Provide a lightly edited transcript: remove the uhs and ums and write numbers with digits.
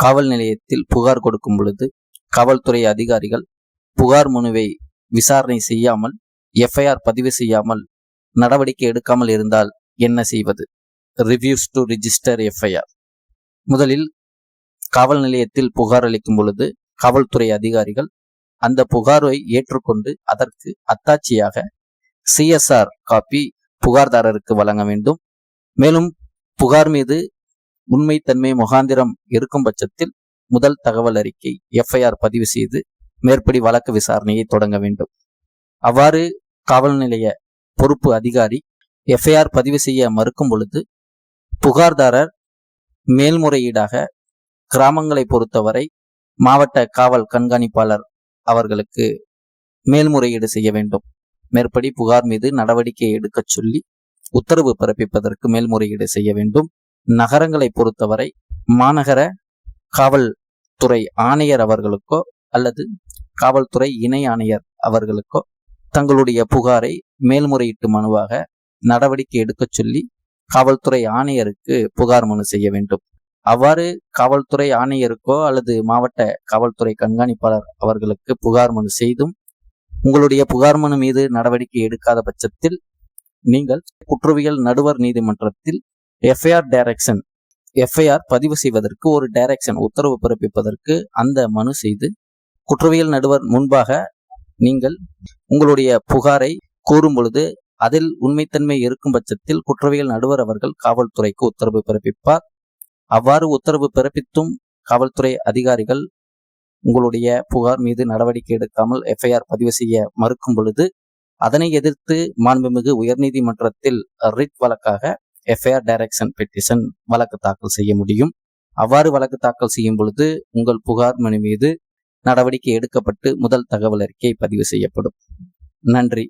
காவல் நிலையத்தில் புகார் கொடுக்கும் பொழுது காவல்துறை அதிகாரிகள் புகார் மனுவை விசாரணை செய்யாமல் எஃப்ஐஆர் பதிவு செய்யாமல் நடவடிக்கை எடுக்காமல் இருந்தால் என்ன செய்வது? Reviews to register FIR. முதலில் காவல் நிலையத்தில் புகார் அளிக்கும் பொழுது காவல்துறை அதிகாரிகள் அந்த புகாரை ஏற்றுக்கொண்டு அதற்கு அத்தாட்சியாக CSR காப்பி புகார்தாரருக்கு வழங்க வேண்டும். மேலும் புகார் மீது உண்மைத்தன்மை முகாந்திரம் இருக்கும் பட்சத்தில் முதல் தகவல் அறிக்கை எஃப்ஐஆர் பதிவு செய்து மேற்படி வழக்கு விசாரணையை தொடங்க வேண்டும். அவ்வாறு காவல் நிலைய பொறுப்பு அதிகாரி எஃப்ஐஆர் பதிவு செய்ய மறுக்கும் பொழுது புகார்தாரர் மேல்முறையீடாக கிராமங்களை பொறுத்தவரை மாவட்ட காவல் கண்காணிப்பாளர் அவர்களுக்கு மேல்முறையீடு செய்ய வேண்டும். மேற்படி புகார் மீது நடவடிக்கை எடுக்க சொல்லி உத்தரவு பிறப்பிப்பதற்கு மேல்முறையீடு செய்ய வேண்டும். நகரங்களை பொறுத்தவரை மாநகர காவல்துறை ஆணையர் அவர்களுக்கோ அல்லது காவல்துறை இணை ஆணையர் அவர்களுக்கோ தங்களுடைய புகாரை மேல்முறையீட்டு மனுவாக நடவடிக்கை எடுக்க சொல்லி காவல்துறை ஆணையருக்கு புகார் மனு செய்ய வேண்டும். அவ்வாறு காவல்துறை ஆணையருக்கோ அல்லது மாவட்ட காவல்துறை கண்காணிப்பாளர் அவர்களுக்கு புகார் மனு செய்தும் உங்களுடைய புகார் மனு மீது நடவடிக்கை எடுக்காத பட்சத்தில் நீங்கள் குற்றவியல் நடுவர் நீதிமன்றத்தில் எஃப்ஐஆர் பதிவு செய்வதற்கு ஒரு டைரக்ஷன் உத்தரவு பிறப்பிப்பதற்கு அந்த மனு செய்து குற்றவியல் நடுவர் முன்பாக நீங்கள் உங்களுடைய புகாரை கூறும் பொழுது அதில் உண்மைத்தன்மை இருக்கும் பட்சத்தில் குற்றவியல் நடுவர் அவர்கள் காவல்துறைக்கு உத்தரவு பிறப்பிப்பார். அவ்வாறு உத்தரவு பிறப்பித்தும் காவல்துறை அதிகாரிகள் உங்களுடைய புகார் மீது நடவடிக்கை எடுக்காமல் எஃப்ஐஆர் பதிவு செய்ய மறுக்கும் பொழுது அதனை எதிர்த்து மாண்புமிகு உயர்நீதிமன்றத்தில் ரிட் வழக்காக எஃப்ஐஆர் டைரக்ஷன் பெட்டிஷன் வழக்கு தாக்கல் செய்ய முடியும். அவ்வாறு வழக்கு தாக்கல் செய்யும் பொழுது உங்கள் புகார் மனு மீது நடவடிக்கை எடுக்கப்பட்டு முதல் தகவல் அறிக்கை பதிவு செய்யப்படும். நன்றி.